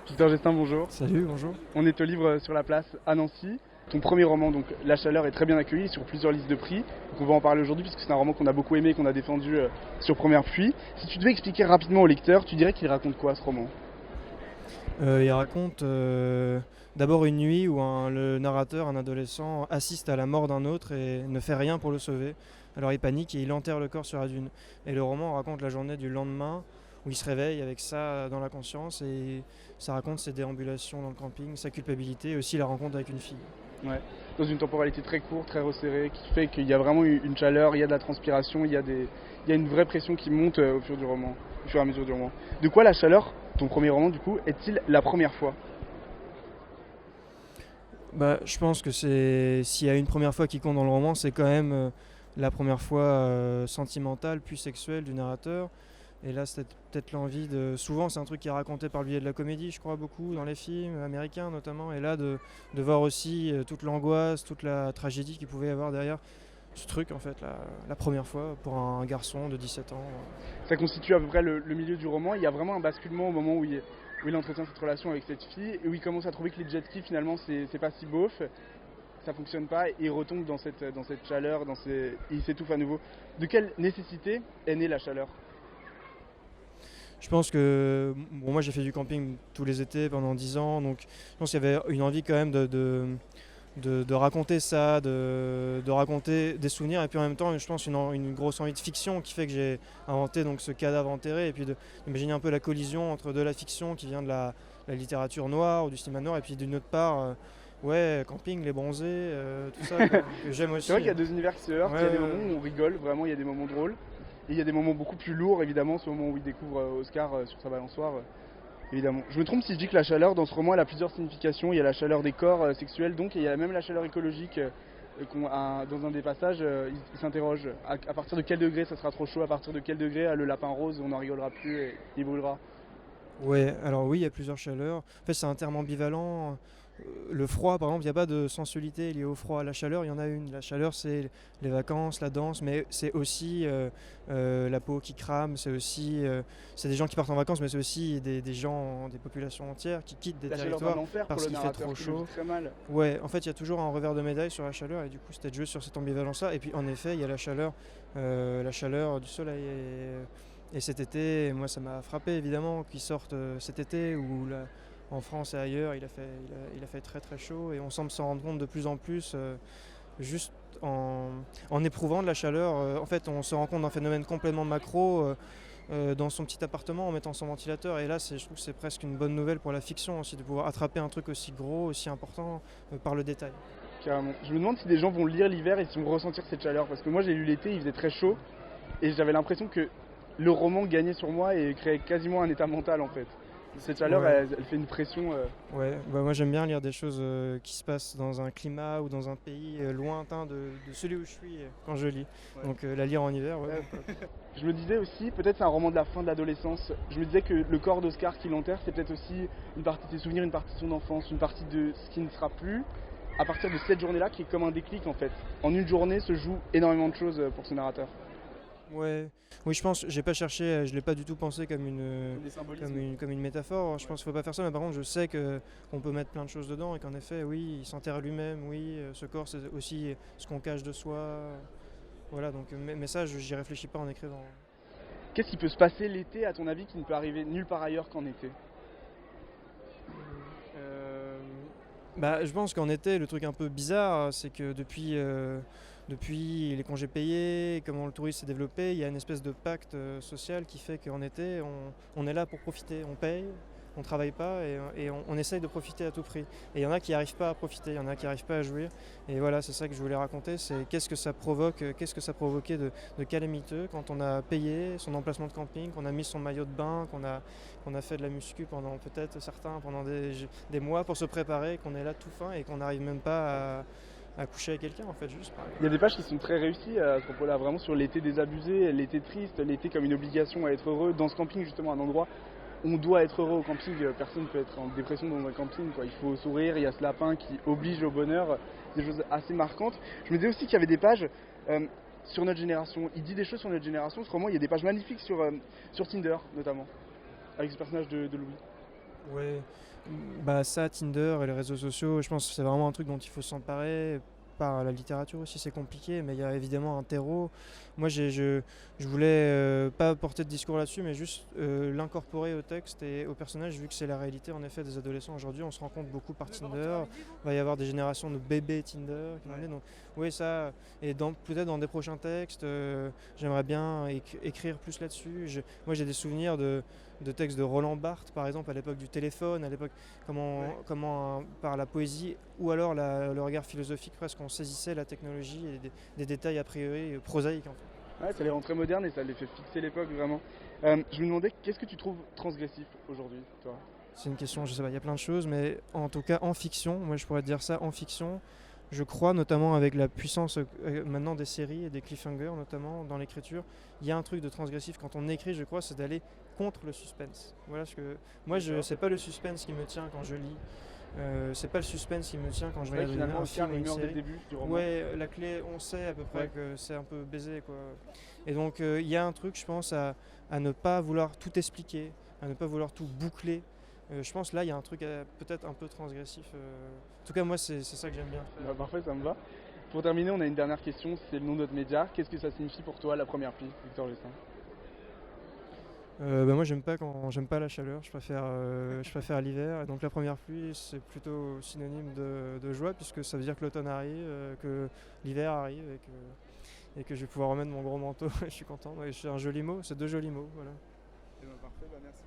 Victor Gestin, bonjour. Salut, bonjour. On est au livre sur la place à Nancy. Ton premier roman, donc La Chaleur, est très bien accueilli sur plusieurs listes de prix. Donc on va en parler aujourd'hui puisque c'est un roman qu'on a beaucoup aimé et qu'on a défendu sur Première Pluie. Si tu devais expliquer rapidement au lecteur, tu dirais qu'il raconte quoi ce roman? Il raconte d'abord une nuit où le narrateur, un adolescent, assiste à la mort d'un autre et ne fait rien pour le sauver. Alors il panique et il enterre le corps sur la dune. Et le roman raconte la journée du lendemain où il se réveille avec ça dans la conscience et ça raconte ses déambulations dans le camping, sa culpabilité et aussi la rencontre avec une fille. Ouais. Dans une temporalité très courte, très resserrée, qui fait qu'il y a vraiment une chaleur, il y a de la transpiration, il y a une vraie pression qui monte au fur et à mesure du roman. De quoi La Chaleur, ton premier roman du coup, est-il la première fois? Je pense que s'il y a une première fois qui compte dans le roman, c'est quand même la première fois sentimentale puis sexuelle du narrateur. Et là, c'était peut-être l'envie de. Souvent, c'est un truc qui est raconté par le biais de la comédie, je crois, beaucoup, dans les films américains notamment. Et là, de voir aussi toute l'angoisse, toute la tragédie qu'il pouvait y avoir derrière ce truc, en fait, la première fois pour un garçon de 17 ans. Ça constitue à peu près le milieu du roman. Il y a vraiment un basculement au moment où il entretient cette relation avec cette fille et où il commence à trouver que les jet skis finalement c'est pas si beauf, ça fonctionne pas et il retombe dans cette chaleur, il s'étouffe à nouveau. De quelle nécessité est née La Chaleur? Je pense que. Bon, moi, j'ai fait du camping tous les étés pendant 10 ans, donc je pense qu'il y avait une envie quand même de raconter ça, de raconter des souvenirs et puis en même temps je pense une grosse envie de fiction qui fait que j'ai inventé donc ce cadavre enterré et puis d'imaginer un peu la collision entre de la fiction qui vient de la littérature noire ou du cinéma noir et puis d'une autre part ouais camping, les bronzés, tout ça quoi, que j'aime aussi. C'est vrai qu'il y a deux univers qui se heurtent, Ouais, il y a des ouais, moments où on rigole, vraiment il y a des moments drôles, et il y a des moments beaucoup plus lourds évidemment, ce moment où il découvre Oscar sur sa balançoire. Évidemment. Je me trompe si je dis que la chaleur dans ce roman elle a plusieurs significations. Il y a la chaleur des corps sexuels donc et il y a même la chaleur écologique dans un des passages il s'interroge à partir de quel degré ça sera trop chaud, à partir de quel degré le lapin rose on n'en rigolera plus et il brûlera. ouais, alors oui, il y a plusieurs chaleurs. En fait, c'est un terme ambivalent. Le froid, par exemple, il n'y a pas de sensualité liée au froid. La chaleur, il y en a une. La chaleur, c'est les vacances, la danse, mais c'est aussi la peau qui crame. C'est des gens qui partent en vacances, mais c'est aussi des gens, des populations entières qui quittent des La chaleur d'un territoires enfer pour parce le qu'il fait narrateur trop qui le vit chaud. très mal. Ouais, en fait, il y a toujours un revers de médaille sur la chaleur, et du coup, c'était de jouer sur cette ambivalence-là. Et puis, en effet, il y a la chaleur du soleil. Et cet été, moi, ça m'a frappé évidemment qu'il sorte cet été où en France et ailleurs, il a fait très très chaud et on semble s'en rendre compte de plus en plus juste en éprouvant de la chaleur. En fait, on se rend compte d'un phénomène complètement macro dans son petit appartement en mettant son ventilateur. Et là, je trouve que c'est presque une bonne nouvelle pour la fiction aussi de pouvoir attraper un truc aussi gros, aussi important par le détail. Carrément. Je me demande si des gens vont lire l'hiver et s'ils vont ressentir cette chaleur parce que moi j'ai lu l'été, il faisait très chaud et j'avais l'impression que le roman gagnait sur moi et créait quasiment un état mental en fait. Cette chaleur, Ouais. elle fait une pression. Ouais, moi j'aime bien lire des choses qui se passent dans un climat ou dans un pays lointain de celui où je suis quand je lis. Ouais. Donc la lire en hiver, ouais. Je me disais aussi, peut-être c'est un roman de la fin de l'adolescence. Je me disais que le corps d'Oscar qui l'enterre, c'est peut-être aussi une partie de ses souvenirs, une partie de son enfance, une partie de ce qui ne sera plus. À partir de cette journée-là, qui est comme un déclic en fait. En une journée se joue énormément de choses pour ce narrateur. Ouais, oui, je pense, j'ai pas cherché, je l'ai pas du tout pensé comme Des symbolismes. comme une métaphore. Je pense qu'il faut pas faire ça, mais par contre, je sais qu'on peut mettre plein de choses dedans et qu'en effet, oui, il s'enterre lui-même, oui, ce corps, c'est aussi ce qu'on cache de soi. Voilà, donc, mais ça, j'y réfléchis pas en écrivant. Qu'est-ce qui peut se passer l'été, à ton avis, qui ne peut arriver nulle part ailleurs qu'en été? Euh, je pense qu'en été, le truc un peu bizarre, c'est que depuis les congés payés, comment le tourisme s'est développé, il y a une espèce de pacte social qui fait qu'en été, on est là pour profiter. On paye, on travaille pas et on essaye de profiter à tout prix. Et il y en a qui n'arrivent pas à profiter, il y en a qui n'arrivent pas à jouir. Et voilà, c'est ça que je voulais raconter, c'est qu'est-ce que ça provoque, qu'est-ce que ça provoquait de calamiteux quand on a payé son emplacement de camping, qu'on a mis son maillot de bain, qu'on a fait de la muscu pendant peut-être certains, pendant des mois pour se préparer, qu'on est là tout fin et qu'on n'arrive même pas à coucher avec quelqu'un en fait juste. Il y a des pages qui sont très réussies à ce propos-là, vraiment sur l'été désabusé, l'été triste, l'été comme une obligation à être heureux. Dans ce camping, justement, un endroit où on doit être heureux au camping, personne ne peut être en dépression dans un camping, quoi. Il faut sourire, il y a ce lapin qui oblige au bonheur, des choses assez marquantes. Je me disais aussi qu'il y avait des pages sur notre génération. Il dit des choses sur notre génération, ce roman, il y a des pages magnifiques sur Tinder, notamment, avec ce personnage de Louis. Ouais, bah ça, Tinder et les réseaux sociaux, je pense que c'est vraiment un truc dont il faut s'emparer. Par la littérature aussi, c'est compliqué, mais il y a évidemment un terreau. Moi, je voulais pas porter de discours là-dessus, mais juste l'incorporer au texte et au personnage, vu que c'est la réalité en effet des adolescents aujourd'hui. On se rend compte beaucoup par Tinder. Il va y avoir des générations de bébés Tinder qui vont Ouais. naître. Donc, oui, ça, et peut-être dans des prochains textes, j'aimerais bien écrire plus là-dessus. Moi, j'ai des souvenirs de textes de Roland Barthes, par exemple, à l'époque du téléphone, à l'époque, Ouais. comment par la poésie ou alors le regard philosophique presque, on saisissait la technologie et des détails a priori prosaïques en fait. Ouais, ça les rend très modernes et ça les fait fixer l'époque vraiment. Je me demandais, qu'est-ce que tu trouves transgressif aujourd'hui, toi? C'est une question, je sais pas, il y a plein de choses, mais en tout cas en fiction, moi je pourrais te dire ça, en fiction, je crois notamment avec la puissance maintenant des séries et des cliffhangers notamment dans l'écriture, il y a un truc de transgressif quand on écrit, je crois, c'est d'aller contre le suspense. Voilà ce que moi D'accord. c'est pas le suspense qui me tient quand je lis. C'est pas le suspense qui me tient quand je C'est vrai que regarde finalement un Oscar film ou il une meurt dès le série. début du roman. Ouais, la clé, on sait à peu près Ouais. que c'est un peu baisé, quoi. Et donc, il y a un truc, je pense, à ne pas vouloir tout expliquer, à ne pas vouloir tout boucler. Je pense là, il y a un truc peut-être un peu transgressif. En tout cas, moi, c'est ça que j'aime bien faire. Bah, parfait, ça me va. Pour terminer, on a une dernière question, c'est le nom de notre média. Qu'est-ce que ça signifie pour toi, la première pluie, Victor Gessin? Moi, j'aime pas la chaleur, je préfère l'hiver. Et donc, la première pluie, c'est plutôt synonyme de joie, puisque ça veut dire que l'automne arrive, que l'hiver arrive et que je vais pouvoir remettre mon gros manteau. Je suis content. Ouais, c'est un joli mot, c'est deux jolis mots. Voilà. Eh ben, parfait, bah, merci.